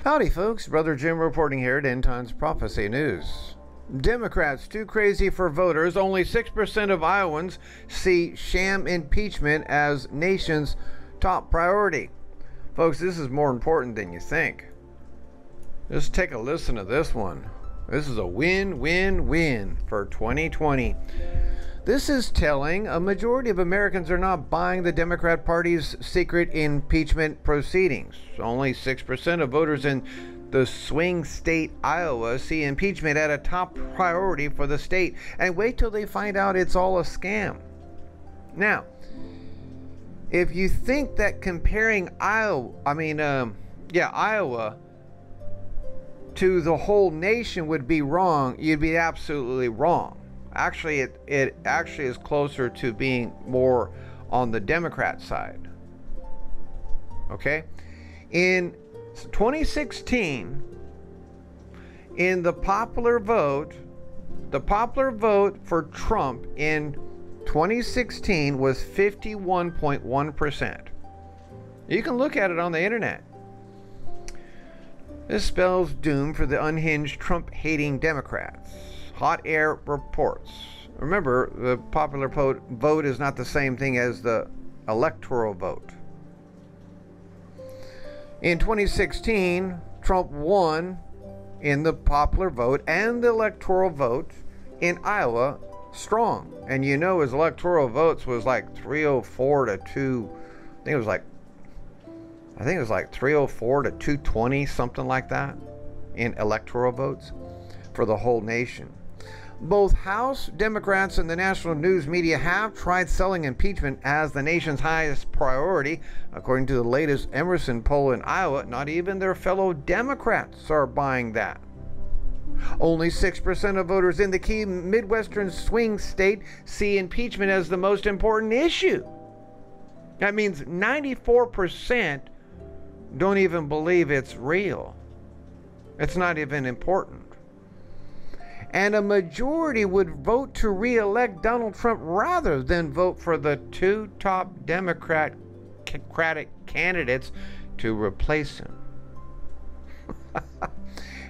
Howdy folks, Brother Jim reporting here at End Times Prophecy News. Democrats too crazy for voters. Only 6% of Iowans see sham impeachment as nation's top priority. Folks, this is more important than you think. Just take a listen to this one. This is a win-win-win for 2020. This is telling a majority of Americans are not buying the Democrat Party's secret impeachment proceedings. Only 6% of voters in the swing state Iowa see impeachment at a top priority for the state, and wait till they find out it's all a scam. Now, if you think that comparing Iowa to the whole nation would be wrong, you'd be absolutely wrong. Actually, it actually is closer to being more on the Democrat side. Okay? In 2016, in the popular vote for Trump in 2016 was 51.1%. You can look at it on the internet. This spells doom for the unhinged Trump-hating Democrats. Hot air reports. Remember, the popular vote is not the same thing as the electoral vote. In 2016, Trump won in the popular vote and the electoral vote in Iowa strong. And you know his electoral votes was like 304 to 2. I think it was like 304 to 220, something like that, in electoral votes for the whole nation. Both House Democrats and the national news media have tried selling impeachment as the nation's highest priority. According to the latest Emerson poll in Iowa, not even their fellow Democrats are buying that. Only 6% of voters in the key Midwestern swing state see impeachment as the most important issue. That means 94% don't even believe it's real. It's not even important. And a majority would vote to re-elect Donald Trump rather than vote for the two top Democratic candidates to replace him.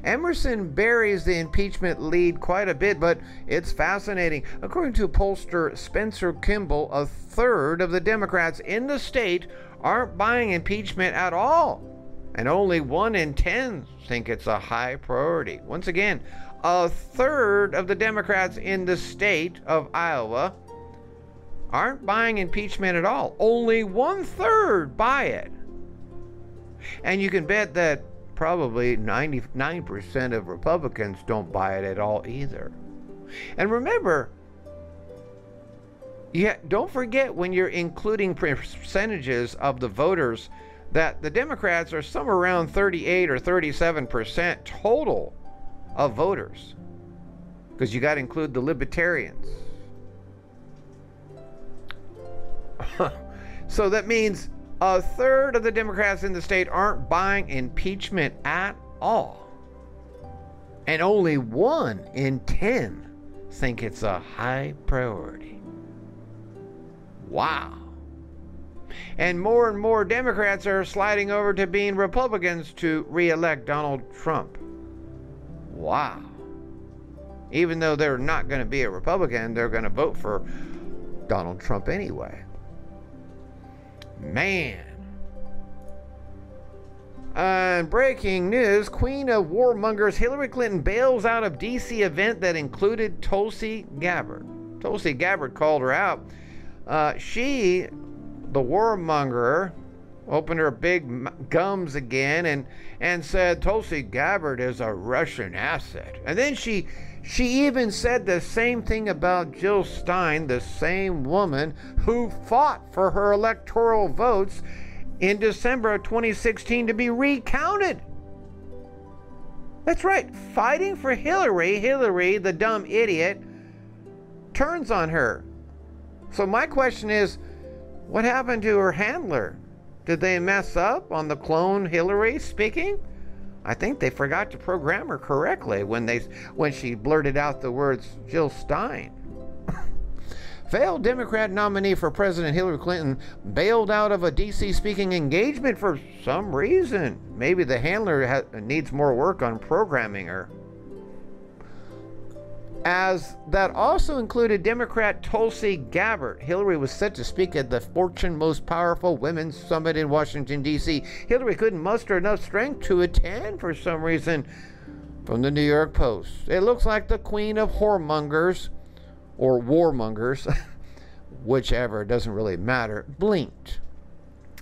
Emerson buries the impeachment lead quite a bit, but it's fascinating. According to pollster Spencer Kimball, a third of the Democrats in the state aren't buying impeachment at all, and only 1 in 10 think it's a high priority. Once again, a third of the Democrats in the state of Iowa aren't buying impeachment at all. Only 1/3 buy it. And you can bet that probably 99% of Republicans don't buy it at all either. And remember, don't forget when you're including percentages of the voters that the Democrats are somewhere around 38 or 37% total of voters, because you got to include the libertarians. So that means a third of the Democrats in the state aren't buying impeachment at all, and only 1 in 10 think it's a high priority. Wow. And more Democrats are sliding over to being Republicans to re-elect Donald Trump. Wow. Even though they're not going to be a Republican, they're going to vote for Donald Trump anyway. Man. Breaking news, Queen of Warmongers Hillary Clinton bails out of D.C. event that included Tulsi Gabbard. Tulsi Gabbard called her out. She, the warmonger, opened her big gums again and said Tulsi Gabbard is a Russian asset. And then she even said the same thing about Jill Stein, the same woman who fought for her electoral votes in December of 2016 to be recounted. That's right, fighting for Hillary, the dumb idiot, turns on her. So my question is, what happened to her handler? Did they mess up on the clone Hillary speaking? I think they forgot to program her correctly when she blurted out the words Jill Stein. Failed Democrat nominee for President Hillary Clinton bailed out of a D.C. speaking engagement for some reason. Maybe the handler needs more work on programming her. As that also included Democrat Tulsi Gabbard. Hillary was set to speak at the Fortune Most Powerful Women's Summit in Washington, D.C. Hillary couldn't muster enough strength to attend for some reason. From the New York Post. It looks like the queen of whoremongers, or warmongers, whichever, it doesn't really matter, blinked.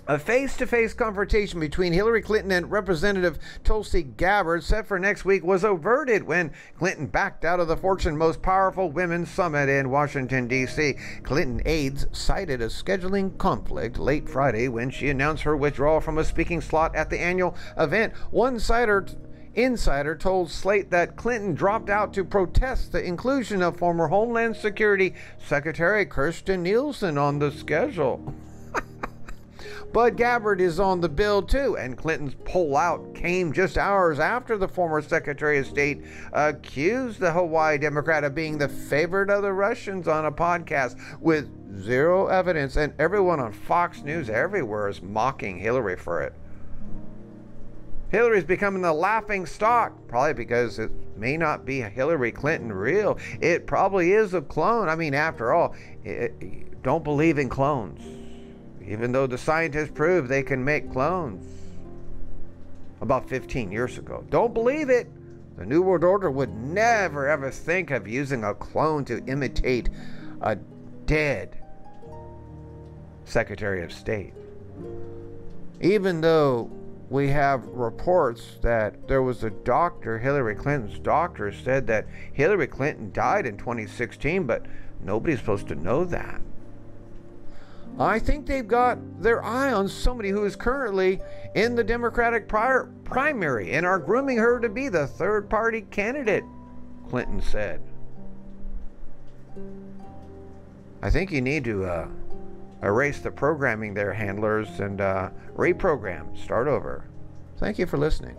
A face-to-face confrontation between Hillary Clinton and Representative Tulsi Gabbard set for next week was averted when Clinton backed out of the Fortune Most Powerful Women's Summit in Washington, D.C. Clinton aides cited a scheduling conflict late Friday when she announced her withdrawal from a speaking slot at the annual event. One insider told Slate that Clinton dropped out to protest the inclusion of former Homeland Security Secretary Kirstjen Nielsen on the schedule. But Gabbard is on the bill too, and Clinton's pullout came just hours after the former Secretary of State accused the Hawaii Democrat of being the favorite of the Russians on a podcast with zero evidence, and everyone on Fox News everywhere is mocking Hillary for it. Hillary's becoming the laughing stock, probably because it may not be Hillary Clinton real. It probably is a clone. I mean, after all, don't believe in clones. Even though the scientists prove they can make clones about 15 years ago. Don't believe it. The New World Order would never ever think of using a clone to imitate a dead Secretary of State. Even though we have reports that there was a doctor, Hillary Clinton's doctor, said that Hillary Clinton died in 2016, but nobody's supposed to know that. I think they've got their eye on somebody who is currently in the Democratic primary and are grooming her to be the third-party candidate, Clinton said. I think you need to erase the programming there, handlers, and reprogram. Start over. Thank you for listening.